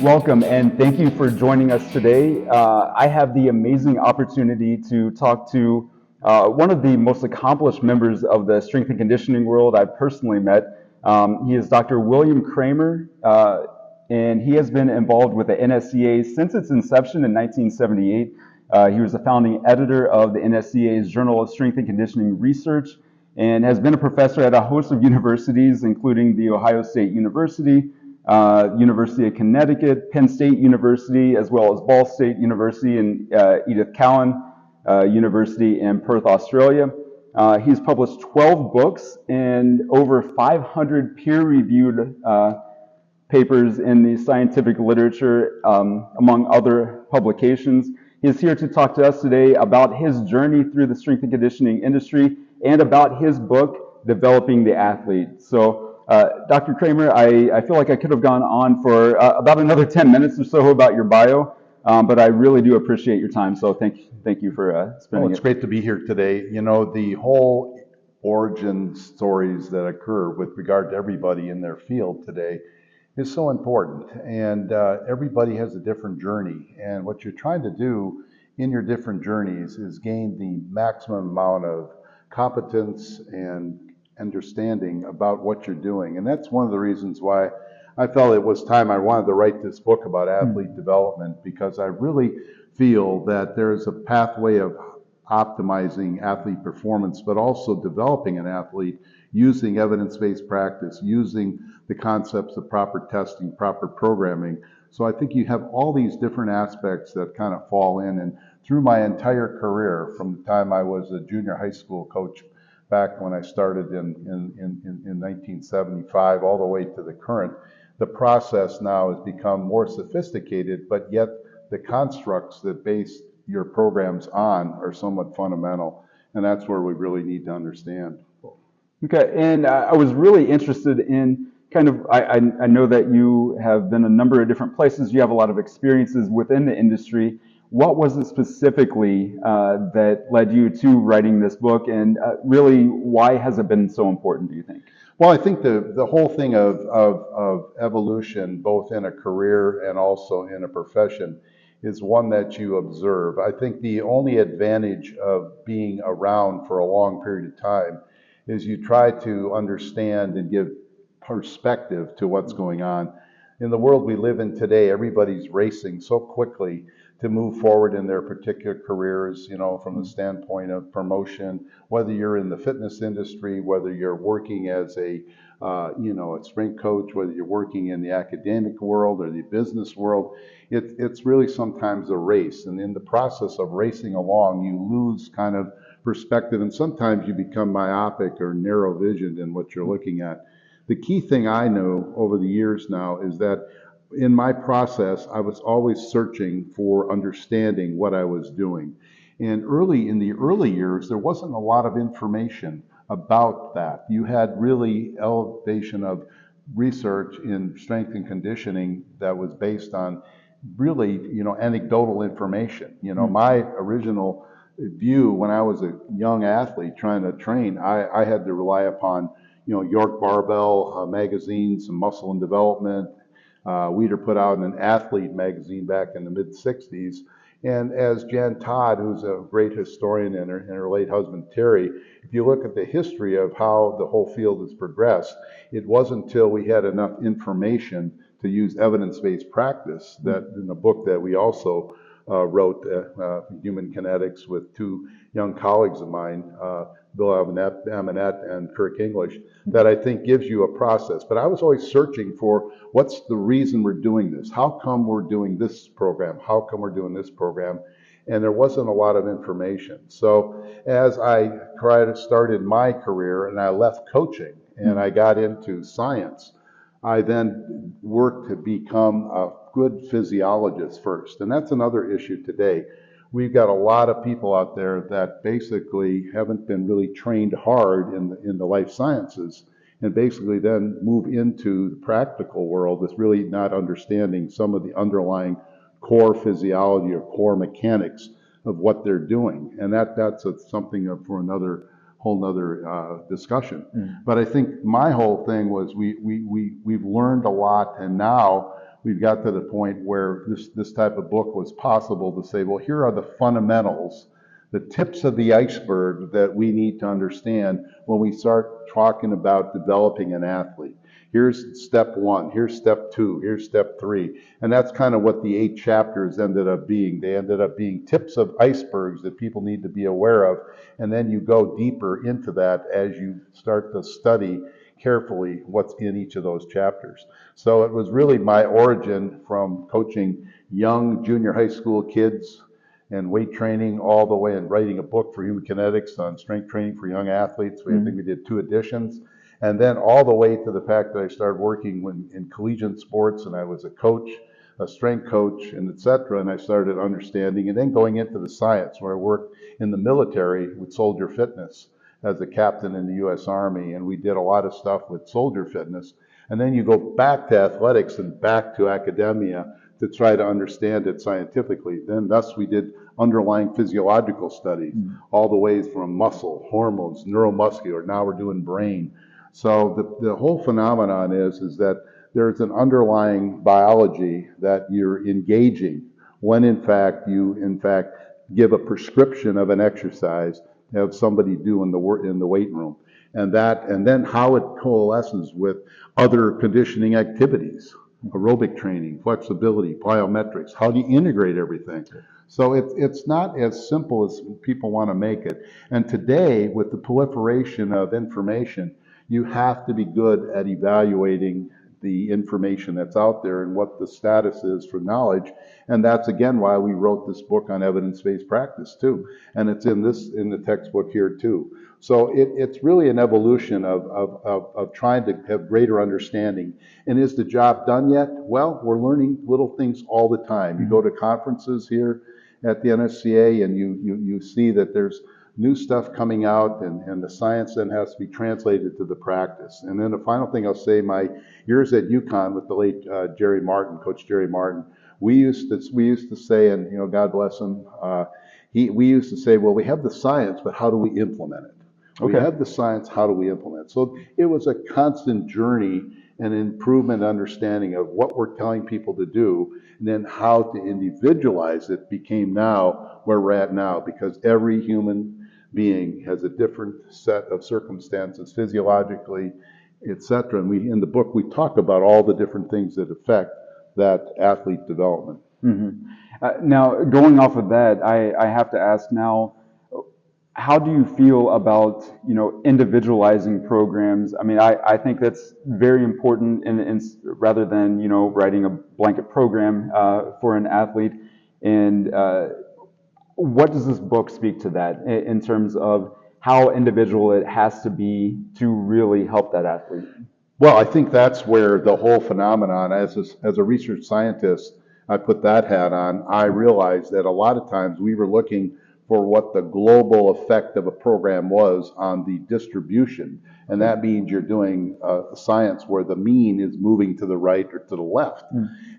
Welcome, and thank you for joining us today. I have the amazing opportunity to talk to one of the most accomplished members of the strength and conditioning world I've personally met. He is Dr. William Kraemer, and he has been involved with the NSCA since its inception in 1978. He was the founding editor of the NSCA's Journal of Strength and Conditioning Research and has been a professor at a host of universities, including The Ohio State University, University of Connecticut, Penn State University, as well as Ball State University and Edith Cowan University in Perth, Australia. He's published 12 books and over 500 peer-reviewed papers in the scientific literature, among other publications. He's here to talk to us today about his journey through the strength and conditioning industry and about his book, Developing the Athlete. So, Dr. Kraemer, I feel like I could have gone on for about another 10 minutes or so about your bio, but I really do appreciate your time. So thank you for spending it. It's great to be here today. You know, the whole origin stories that occur with regard to everybody in their field today is so important. And everybody has a different journey. And what you're trying to do in your different journeys is gain the maximum amount of competence and understanding about what you're doing. And that's one of the reasons why I felt it was time I wanted to write this book about athlete development, because I really feel that there's a pathway of optimizing athlete performance, but also developing an athlete using evidence-based practice, using the concepts of proper testing, proper programming. So I think you have all these different aspects that kind of fall in. And through my entire career, from the time I was a junior high school coach back when I started in 1975 all the way to the current, the process now has become more sophisticated, but yet the constructs that base your programs on are somewhat fundamental, and that's where we really need to understand. Okay, and I was really interested in I know that you have been a number of different places, you have a lot of experiences within the industry. What was it specifically that led you to writing this book, and really, why has it been so important, do you think? Well, I think the whole thing of evolution, both in a career and also in a profession, is one that you observe. I think the only advantage of being around for a long period of time is you try to understand and give perspective to what's going on. In the world we live in today, everybody's racing so quickly to move forward in their particular careers, you know, from the standpoint of promotion, whether you're in the fitness industry, whether you're working as a strength coach, whether you're working in the academic world or the business world, it's really sometimes a race. And in the process of racing along, you lose kind of perspective, and sometimes you become myopic or narrow visioned in what you're looking at. The key thing I know over the years now is that in my process, I was always searching for understanding what I was doing. And in the early years, there wasn't a lot of information about that. You had really elevation of research in strength and conditioning that was based on really, anecdotal information. My original view when I was a young athlete trying to train, I had to rely upon, York Barbell magazines, Muscle and Development. Weider put out an athlete magazine back in the mid-'60s. And as Jan Todd, who's a great historian, and her late husband Terry, if you look at the history of how the whole field has progressed, it wasn't until we had enough information to use evidence-based practice that in the book that we also wrote, Human Kinetics, with two young colleagues of mine, Bill Aminette and Kirk English, that I think gives you a process. But I was always searching for what's the reason we're doing this? How come we're doing this program? How come we're doing this program? And there wasn't a lot of information. So as I started my career and I left coaching and I got into science, I then worked to become a good physiologist first. And that's another issue today. We've got a lot of people out there that basically haven't been really trained hard in the life sciences, and basically then move into the practical world with really not understanding some of the underlying core physiology or core mechanics of what they're doing. And that's something for another whole nother discussion. But I think my whole thing was we've learned a lot, and now we've got to the point where this type of book was possible to say, well, here are the fundamentals, the tips of the iceberg that we need to understand when we start talking about developing an athlete. Here's step one, here's step two, here's step three. And that's kind of what the 8 chapters ended up being. They ended up being tips of icebergs that people need to be aware of. And then you go deeper into that as you start to study carefully what's in each of those chapters. So it was really my origin from coaching young junior high school kids and weight training all the way, and writing a book for human kinetics on strength training for young athletes. I think we did 2 editions. And then all the way to the fact that I started working in collegiate sports, and I was a coach, a strength coach, and et cetera. And I started understanding, and then going into the science, where I worked in the military with soldier fitness as a captain in the U.S. Army. And we did a lot of stuff with soldier fitness. And then you go back to athletics and back to academia to try to understand it scientifically. Then thus we did underlying physiological studies, all the way from muscle, hormones, neuromuscular. Now we're doing brain. So the whole phenomenon is that there's an underlying biology that you're engaging when in fact you give a prescription of an exercise to have somebody do in the weight room. And then how it coalesces with other conditioning activities, aerobic training, flexibility, plyometrics. How do you integrate everything? So it's not as simple as people want to make it. And today, with the proliferation of information, you have to be good at evaluating the information that's out there and what the status is for knowledge. And that's again why we wrote this book on evidence-based practice too. And it's in the textbook here too. So it's really an evolution of trying to have greater understanding. And is the job done yet? Well, we're learning little things all the time. You go to conferences here at the NSCA and you see that there's new stuff coming out, and the science then has to be translated to the practice. And then the final thing I'll say, my years at UConn with the late Jerry Martin, Coach Jerry Martin, we used to say, and God bless him, we used to say, well, we have the science, but how do we implement it? Okay. We have the science, how do we implement it? So it was a constant journey and improvement understanding of what we're telling people to do, and then how to individualize it became now where we're at now, because every human being has a different set of circumstances physiologically, etc. And in the book we talk about all the different things that affect that athlete development. Now, going off of that, I have to ask now, how do you feel about individualizing programs? I mean, I think that's very important in rather than writing a blanket program for an athlete. And what does this book speak to that in terms of how individual it has to be to really help that athlete? Well, I think that's where the whole phenomenon, as a research scientist, I put that hat on. I realized that a lot of times we were looking for what the global effect of a program was on the distribution. And that means you're doing science where the mean is moving to the right or to the left.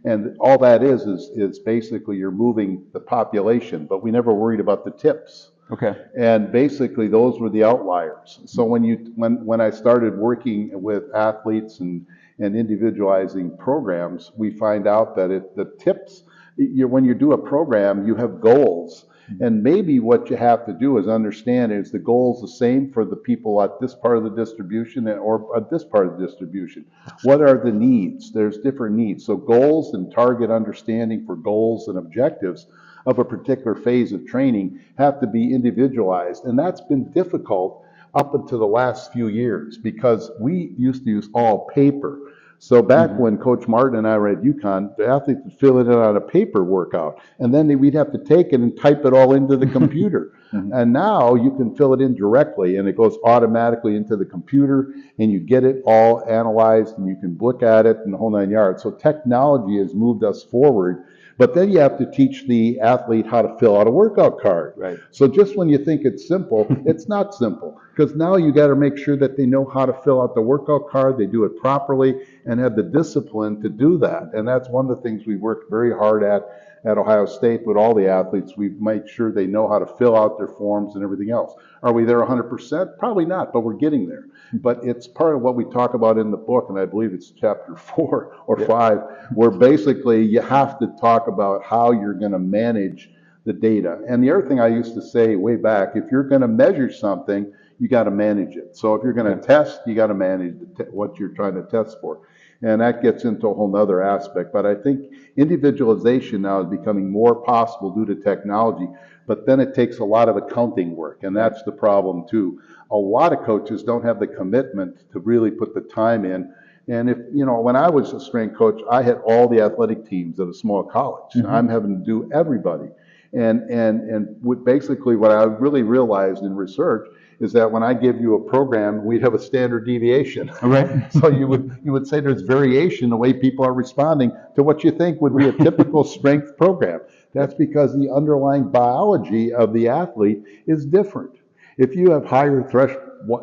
And all that is basically you're moving the population, but we never worried about the tips. Okay. And basically those were the outliers. So when I started working with athletes and individualizing programs, we find out that the tips, when you do a program, you have goals. And maybe what you have to do is understand is the goals the same for the people at this part of the distribution or at this part of the distribution. What are the needs? There's different needs. So goals and target understanding for goals and objectives of a particular phase of training have to be individualized. And that's been difficult up until the last few years because we used to use all paper. So back when Coach Martin and I were at UConn, the athletes would fill it in on a paper workout, and then we'd have to take it and type it all into the computer. And now you can fill it in directly, and it goes automatically into the computer, and you get it all analyzed, and you can look at it in the whole 9 yards. So technology has moved us forward. But then you have to teach the athlete how to fill out a workout card. Right. So just when you think it's simple, it's not simple. because now you got to make sure that they know how to fill out the workout card, they do it properly, and have the discipline to do that. And that's one of the things we worked very hard at Ohio State with all the athletes. We've made sure they know how to fill out their forms and everything else. Are we there 100%? Probably not, but we're getting there. But it's part of what we talk about in the book, and I believe it's chapter 4 or 5, where basically you have to talk about how you're going to manage the data. And the other thing I used to say way back, if you're going to measure something, you got to manage it. So if you're going to test, you got to manage what you're trying to test for. And that gets into a whole nother aspect. But I think individualization now is becoming more possible due to technology, but then it takes a lot of accounting work, and that's the problem too. A lot of coaches don't have the commitment to really put the time in. And if, you know, when I was a strength coach, I had all the athletic teams at a small college. I'm having to do everybody. Basically what I really realized in research is that when I give you a program, we'd have a standard deviation. Right. So you would say there's variation in the way people are responding to what you think would be a typical strength program. That's because the underlying biology of the athlete is different. If you have higher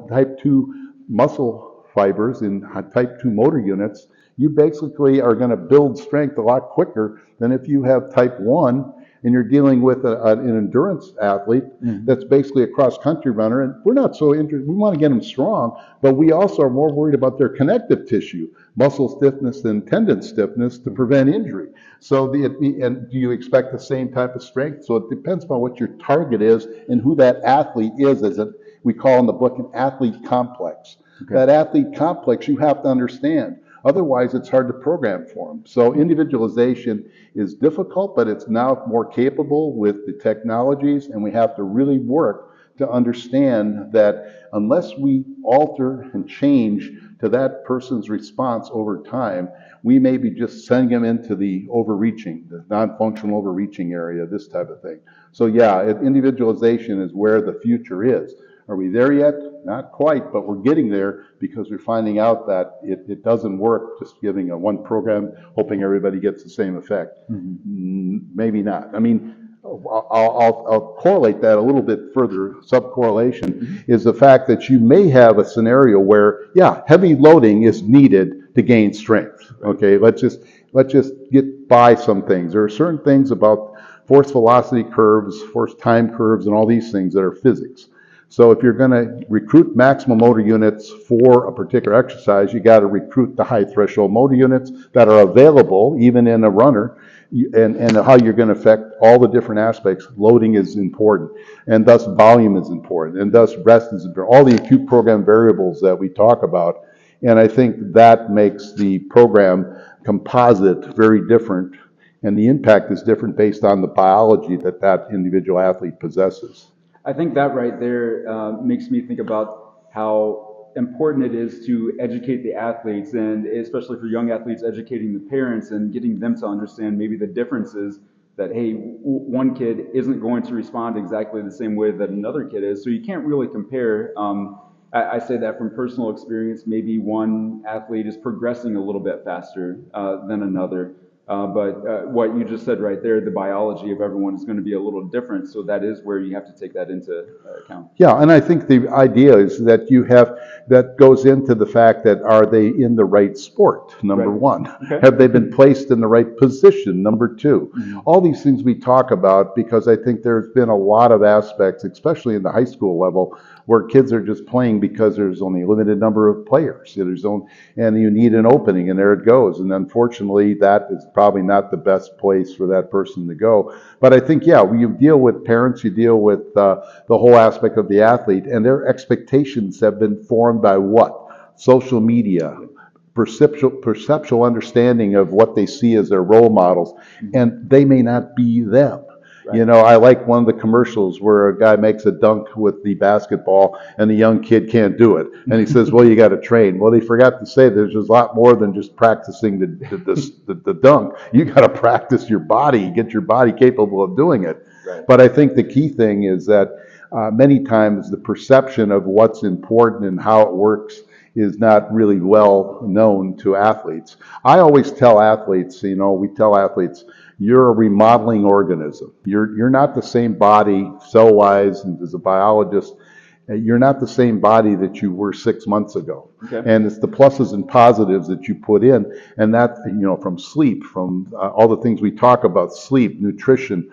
type 2 muscle fibers in type 2 motor units, you basically are going to build strength a lot quicker than if you have type 1 and you're dealing with an endurance athlete that's basically a cross-country runner. And we're not so interested, we want to get them strong, but we also are more worried about their connective tissue, muscle stiffness and tendon stiffness to prevent injury. So and do you expect the same type of strength? So it depends on what your target is and who that athlete is, we call in the book an athlete complex. Okay. That athlete complex you have to understand. Otherwise, it's hard to program for them. So individualization is difficult, but it's now more capable with the technologies, and we have to really work to understand that unless we alter and change to that person's response over time, we may be just sending them into the overreaching, the non-functional overreaching area, this type of thing. So yeah, individualization is where the future is. Are we there yet? Not quite, but we're getting there because we're finding out that it doesn't work just giving a one program, hoping everybody gets the same effect. Maybe not. I mean, I'll correlate that a little bit further. Subcorrelation is the fact that you may have a scenario where, yeah, heavy loading is needed to gain strength. Okay, let's just get by some things. There are certain things about force velocity curves, force time curves, and all these things that are physics. So if you're going to recruit maximum motor units for a particular exercise, you got to recruit the high threshold motor units that are available even in a runner, and how you're going to affect all the different aspects. Loading is important, and thus volume is important, and thus rest is important. All the acute program variables that we talk about, and I think that makes the program composite very different, and the impact is different based on the biology that individual athlete possesses. I think that right there makes me think about how important it is to educate the athletes, and especially for young athletes, educating the parents and getting them to understand maybe the differences that, hey, one kid isn't going to respond exactly the same way that another kid is. So you can't really compare. I say that from personal experience. Maybe one athlete is progressing a little bit faster than another. But what you just said right there, the biology of everyone is going to be a little different. So that is where you have to take that into account. Yeah, and I think the idea is that that goes into the fact that are they in the right sport, number one. Okay. Have they been placed in the right position, number two. All these things we talk about because I think there's been a lot of aspects, especially in the high school level, where kids are just playing because there's only a limited number of players. And you need an opening, and there it goes. And unfortunately, that is probably not the best place for that person to go. But I think, yeah, you deal with parents, you deal with the whole aspect of the athlete, and their expectations have been formed by what? Social media, perceptual understanding of what they see as their role models, and they may not be them. Right. You know, I like one of the commercials where a guy makes a dunk with the basketball and the young kid can't do it. And he says, well, you got to train. Well, they forgot to say there's a lot more than just practicing the dunk. You got to practice your body, get your body capable of doing it. Right. But I think the key thing is that many times the perception of what's important and how it works is not really well known to athletes. I always tell athletes, we tell athletes, you're a remodeling organism. You're not the same body cell-wise and as a biologist. You're not the same body that you were 6 months ago. Okay. And it's the pluses and positives that you put in. And that, from sleep, from all the things we talk about, sleep, nutrition,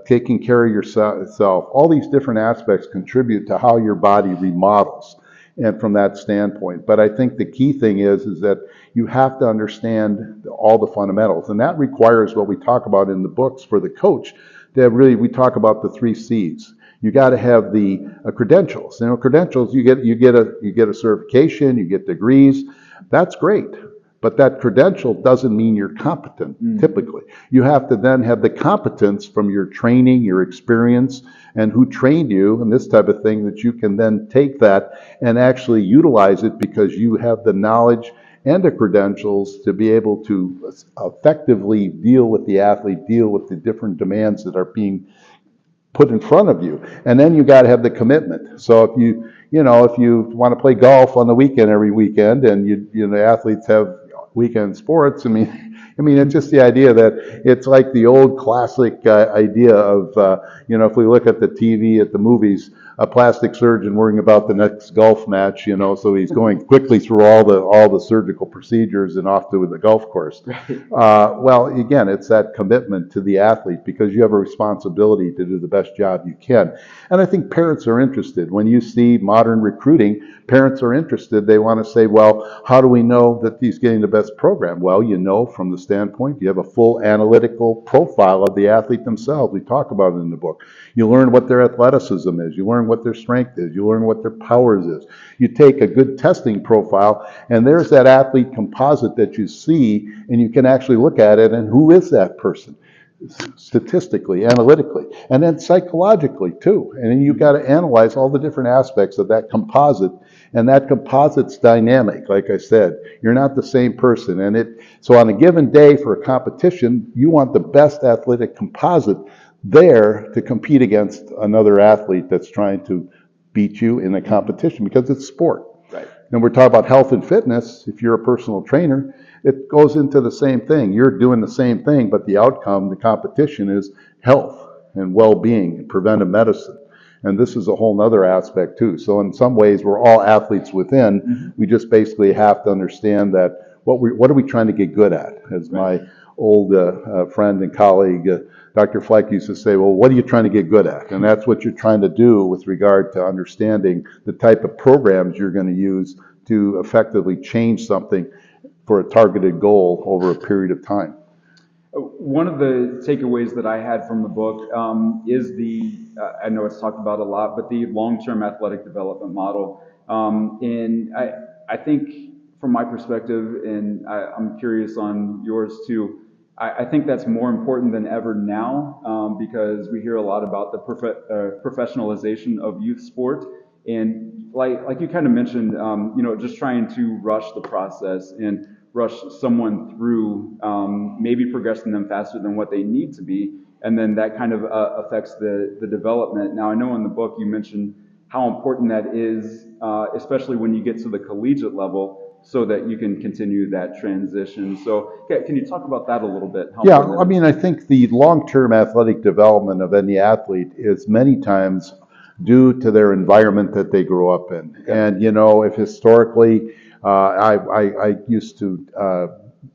taking care of yourself, all these different aspects contribute to how your body remodels. And from that standpoint. But I think the key thing is that you have to understand all the fundamentals. And that requires what we talk about in the books for the coach. That really, we talk about the 3 C's. You got to have the credentials. Credentials, you get a certification, you get degrees. That's great. But that credential doesn't mean you're competent, typically. You have to then have the competence from your training, your experience, and who trained you, and this type of thing, that you can then take that and actually utilize it because you have the knowledge and the credentials to be able to effectively deal with the athlete, deal with the different demands that are being put in front of you. And then you got to have the commitment. So if you want to play golf on the weekend every weekend, and the athletes have weekend sports, I mean, it's just the idea that it's like the old classic idea of, if we look at the TV, at the movies, a plastic surgeon worrying about the next golf match, so he's going quickly through all the surgical procedures and off to the golf course. Well, again, it's that commitment to the athlete, because you have a responsibility to do the best job you can. And I think parents are interested. When you see modern recruiting, parents are interested. They want to say, well, how do we know that he's getting the best program? Well, from the standpoint, you have a full analytical profile of the athlete themselves. We talk about it in the book. You learn what their athleticism is. You learn what their strength is. You learn what their powers is. You take a good testing profile, and there's that athlete composite that you see, and you can actually look at it, and who is that person? Statistically, analytically, and then psychologically too. And then you've got to analyze all the different aspects of that composite, and that composite's dynamic. Like I said, you're not the same person. So on a given day for a competition, you want the best athletic composite there to compete against another athlete that's trying to beat you in a competition, because it's sport. Right. And we're talking about health and fitness. If you're a personal trainer, it goes into the same thing. You're doing the same thing, but the outcome, the competition, is health and well-being and preventive medicine. And this is a whole nother aspect too. So in some ways, we're all athletes within. Mm-hmm. We just basically have to understand that what are we trying to get good at? As my old friend and colleague, Dr. Fleck, used to say, well, what are you trying to get good at? And that's what you're trying to do with regard to understanding the type of programs you're going to use to effectively change something for a targeted goal over a period of time. One of the takeaways that I had from the book is I know it's talked about a lot, but the long-term athletic development model. And I think from my perspective, and I'm curious on yours too, I think that's more important than ever now, because we hear a lot about the professionalization of youth sport. And like you kind of mentioned, just trying to rush the process and rush someone through, maybe progressing them faster than what they need to be, and then that kind of affects the development. Now, I know in the book you mentioned how important that is, especially when you get to the collegiate level, so that you can continue that transition. So can you talk about that a little bit? I think the long-term athletic development of any athlete is many times due to their environment that they grow up in. Okay. And, if historically, I used to,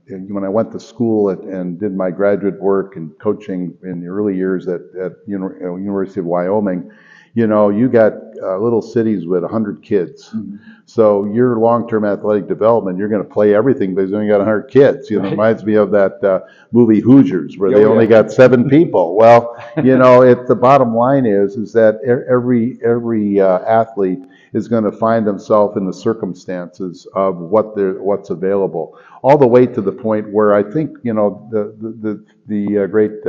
when I went to school and did my graduate work and coaching in the early years at University of Wyoming, you got little cities with 100 kids. Mm-hmm. So your long-term athletic development, you're going to play everything because you only got 100 kids. Right. It reminds me of that movie Hoosiers, where they only got 7 people. Well, the bottom line is that every athlete is going to find themselves in the circumstances of what's available, all the way to the point where I think the great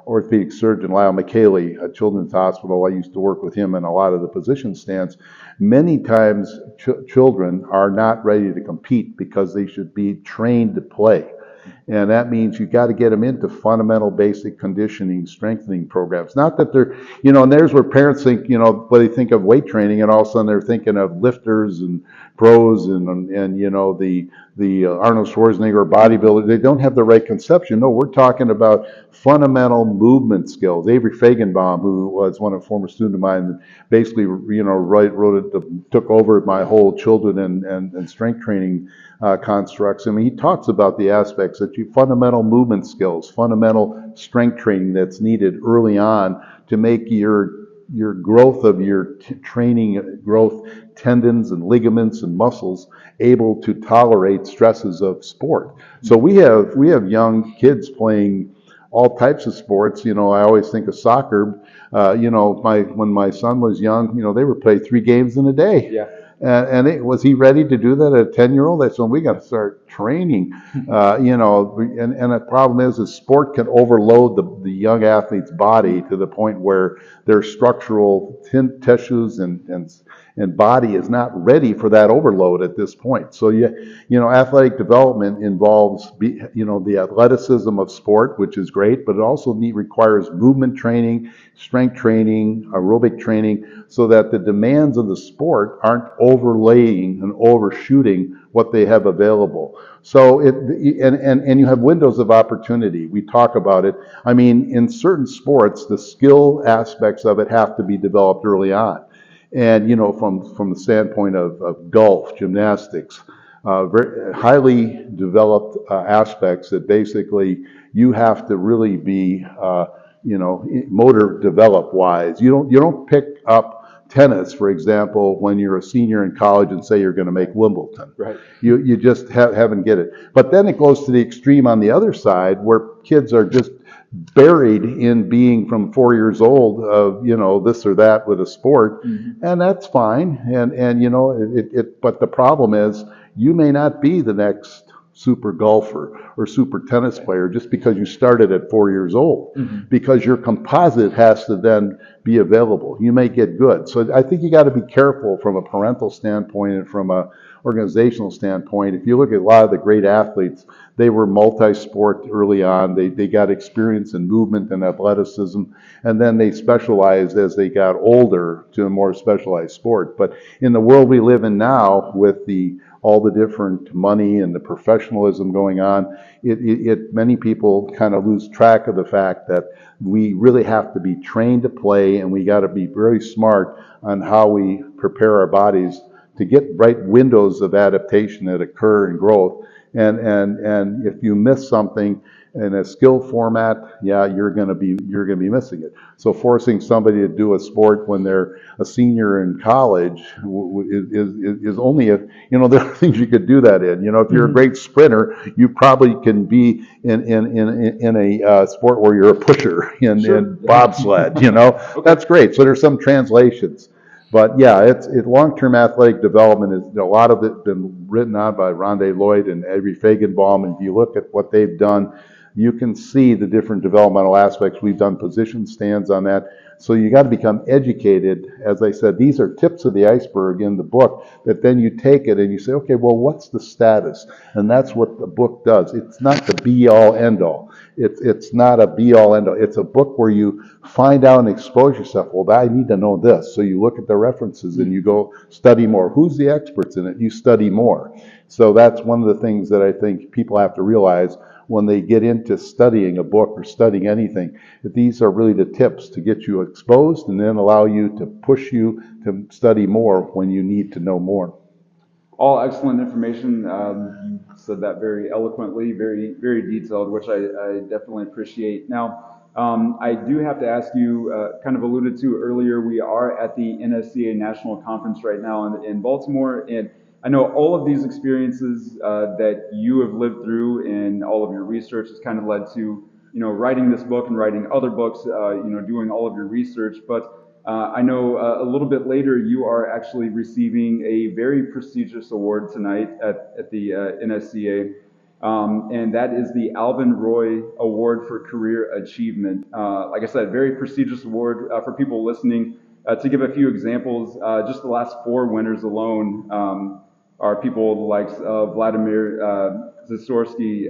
orthopedic surgeon Lyle McKaylee at Children's Hospital, I used to work with him in a lot of the position stands. Many times children are not ready to compete because they should be trained to play. And that means you got to get them into fundamental basic conditioning, strengthening programs. Not that they're, and there's where parents think, when they think of weight training, and all of a sudden they're thinking of lifters and pros and the Arnold Schwarzenegger bodybuilder. They don't have the right conception. No, we're talking about fundamental movement skills. Avery Feigenbaum, who was one of former student of mine, basically, took over my whole children and strength training constructs. I mean, he talks about the aspects that fundamental movement skills, fundamental strength training that's needed early on to make your growth of your training growth tendons and ligaments and muscles able to tolerate stresses of sport. So we have young kids playing all types of sports. I always think of soccer. When my son was young, they would play 3 games in a day. Yeah. Was he ready to do that at a 10-year-old? That's when we got to start training. And the problem is sport can overload the young athlete's body to the point where their structural tissues and body is not ready for that overload at this point. So athletic development involves the athleticism of sport, which is great, but it also requires movement training, strength training, aerobic training, so that the demands of the sport aren't overlaying and overshooting what they have available. So and you have windows of opportunity. We talk about it. I mean, in certain sports, the skill aspects of it have to be developed early on. And from the standpoint of golf, gymnastics, very highly developed aspects that basically you have to really be motor develop wise. You don't pick up tennis, for example, when you're a senior in college and say you're going to make Wimbledon. Right. You just haven't get it. But then it goes to the extreme on the other side where kids are just buried in being from 4 years old of this or that with a sport, and that's fine. But the problem is you may not be the next super golfer or super tennis player just because you started at 4 years old, because your composite has to then be available. You may get good. So I think you got to be careful from a parental standpoint and from a organizational standpoint. If you look at a lot of the great athletes, they were multi-sport early on. They got experience in movement and athleticism, and then they specialized as they got older to a more specialized sport. But in the world we live in now, with all the different money and the professionalism going on, many people kind of lose track of the fact that we really have to be trained to play, and we got to be very smart on how we prepare our bodies to get right windows of adaptation that occur in growth. And if you miss something in a skill format, you're gonna be missing it. So forcing somebody to do a sport when they're a senior in college is only there are things you could do that in. If you're a great sprinter, you probably can be in a sport where you're a pusher in bobsled. That's great. So there's some translations. But it's long-term athletic development is a lot of it been written on by Rondé Lloyd and Avery Feigenbaum, and if you look at what they've done, you can see the different developmental aspects. We've done position stands on that. So you got to become educated. As I said, these are tips of the iceberg in the book that then you take it and you say, okay, well, what's the status? And that's what the book does. It's not the be-all, end-all. It's not a be-all, end-all. It's a book where you find out and expose yourself. Well, I need to know this. So you look at the references and you go study more. Who's the experts in it? You study more. So that's one of the things that I think people have to realize when they get into studying a book or studying anything, that these are really the tips to get you exposed and then allow you to push you to study more when you need to know more. All excellent information. You said that very eloquently, very, very detailed, which I definitely appreciate. Now, I do have to ask you, kind of alluded to earlier, we are at the NSCA National Conference right now in Baltimore, and I know all of these experiences that you have lived through and all of your research has kind of led to, writing this book and writing other books, doing all of your research. But I know a little bit later you are actually receiving a very prestigious award tonight at the NSCA, and that is the Alvin Roy Award for Career Achievement. Like I said, very prestigious award for people listening. To give a few examples, just the last 4 winners alone are people the likes of Vladimir Zasorsky,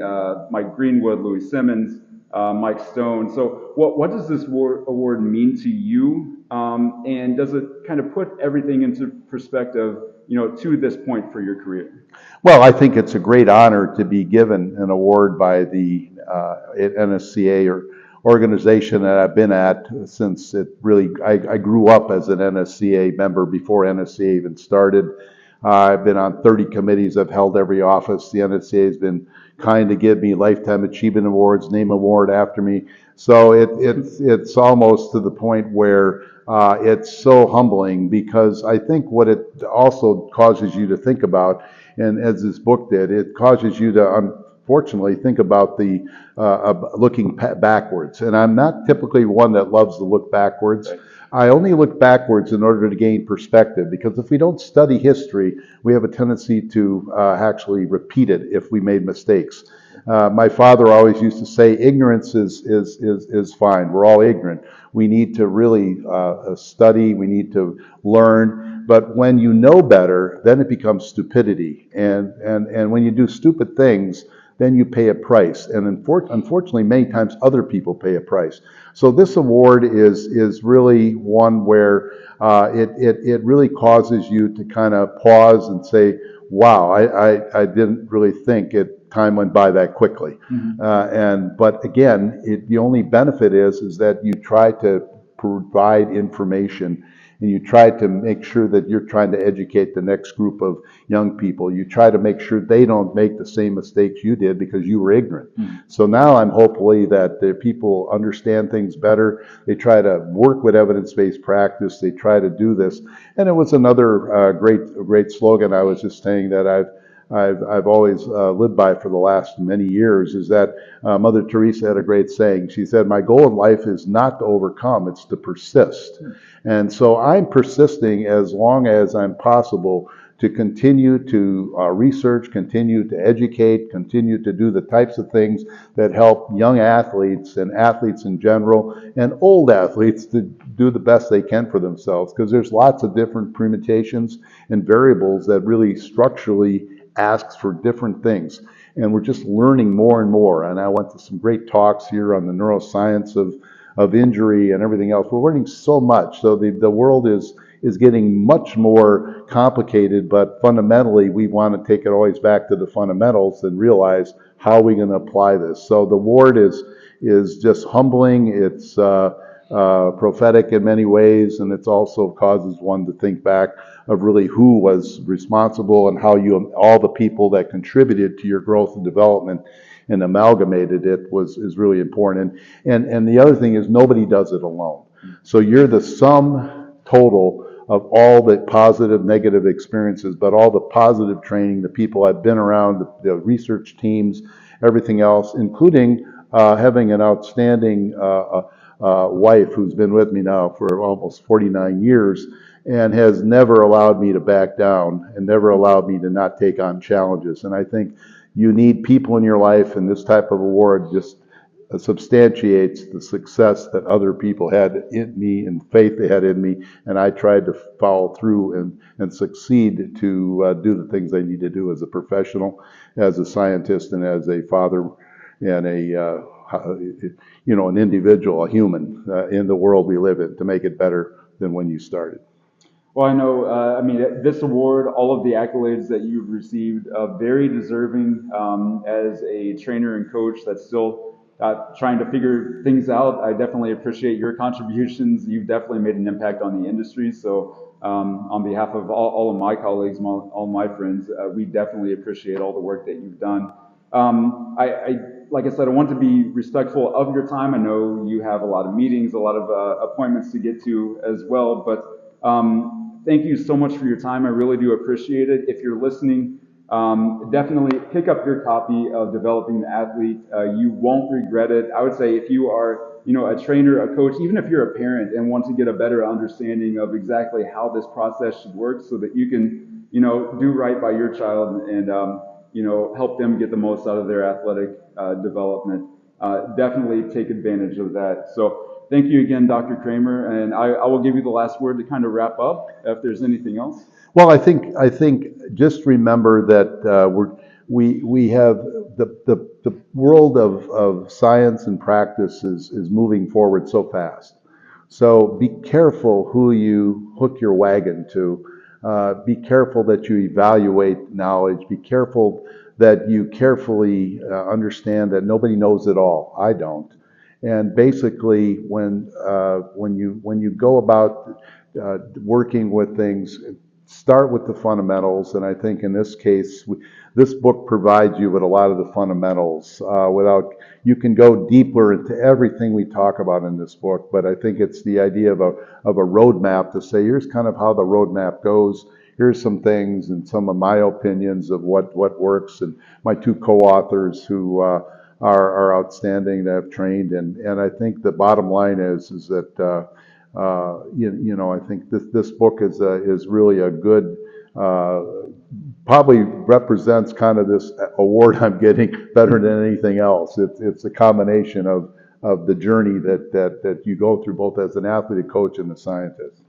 Mike Greenwood, Louis Simmons, Mike Stone. So what does this award mean to you? And does it kind of put everything into perspective, to this point for your career? Well, I think it's a great honor to be given an award by the NSCA or organization that I've been at since it really, I grew up as an NSCA member before NSCA even started. I've been on 30 committees. I've held every office. The NSCA has been kind to give me Lifetime Achievement Awards, name award after me. So it's almost to the point where it's so humbling, because I think what it also causes you to think about, and as this book did, it causes you to unfortunately think about the looking backwards. And I'm not typically one that loves to look backwards. Right. I only look backwards in order to gain perspective, because if we don't study history, we have a tendency to actually repeat it if we made mistakes. My father always used to say, ignorance is fine. We're all ignorant. We need to really study. We need to learn. But when you know better, then it becomes stupidity. And when you do stupid things, then you pay a price. And unfortunately, many times other people pay a price. So this award is really one where it really causes you to kind of pause and say, wow, I didn't really think time went by that quickly. But again, the only benefit is that you try to provide information, and you try to make sure that you're trying to educate the next group of young people. You try to make sure they don't make the same mistakes you did because you were ignorant. So now I'm hopefully that the people understand things better. They try to work with evidence-based practice. They try to do this. And it was another great slogan I was just saying that I've always lived by for the last many years, is that Mother Teresa had a great saying. She said, my goal in life is not to overcome, it's to persist. And so I'm persisting as long as I'm possible to continue to research, continue to educate, continue to do the types of things that help young athletes and athletes in general and old athletes to do the best they can for themselves, because there's lots of different permutations and variables that really structurally asks for different things. And we're just learning more and more. And I went to some great talks here on the neuroscience of injury and everything else. We're learning so much. So the world is getting much more complicated, but fundamentally we want to take it always back to the fundamentals and realize how are we going to apply this. So the award is just humbling. It's prophetic in many ways, and it also causes one to think back of really who was responsible and how all the people that contributed to your growth and development and amalgamated it is really important. And the other thing is, nobody does it alone. So you're the sum total of all the positive, negative experiences, but all the positive training, the people I've been around, the research teams, everything else, including having an outstanding wife who's been with me now for almost 49 years and has never allowed me to back down and never allowed me to not take on challenges. And I think you need people in your life, and this type of award just substantiates the success that other people had in me and faith they had in me, and I tried to follow through and succeed to do the things I need to do as a professional, as a scientist, and as a father, and an individual, a human in the world we live in, to make it better than when you started. Well, I know, this award, all of the accolades that you've received, very deserving as a trainer and coach that's still trying to figure things out. I definitely appreciate your contributions. You've definitely made an impact on the industry. So on behalf of all of my colleagues, all my friends, we definitely appreciate all the work that you've done. Like I said, I want to be respectful of your time. I know you have a lot of meetings, a lot of appointments to get to as well, but thank you so much for your time. I really do appreciate it. If you're listening, definitely pick up your copy of Developing the Athlete. You won't regret it. I would say if you are, a trainer, a coach, even if you're a parent and want to get a better understanding of exactly how this process should work so that you can, do right by your child and, help them get the most out of their athletic development, definitely take advantage of that. So Thank you again, Dr. Kraemer, and I will give you the last word to kind of wrap up if there's anything else. Well, I think just remember that we have the world of science and practice is moving forward so fast. So be careful who you hook your wagon to. Be careful that you evaluate knowledge. Be careful that you carefully understand that nobody knows it all. I don't. And basically, when you go about working with things, start with the fundamentals. And I think in this case, this book provides you with a lot of the fundamentals. You can go deeper into everything we talk about in this book, but I think it's the idea of a roadmap to say, here's kind of how the roadmap goes. Here's some things and some of my opinions of what works, and my two co-authors who are outstanding, that have trained. And I think the bottom line is that I think this book is really a good, probably represents kind of this award I'm getting better than anything else. It's a combination of the journey that you go through both as an athlete, a coach, and a scientist.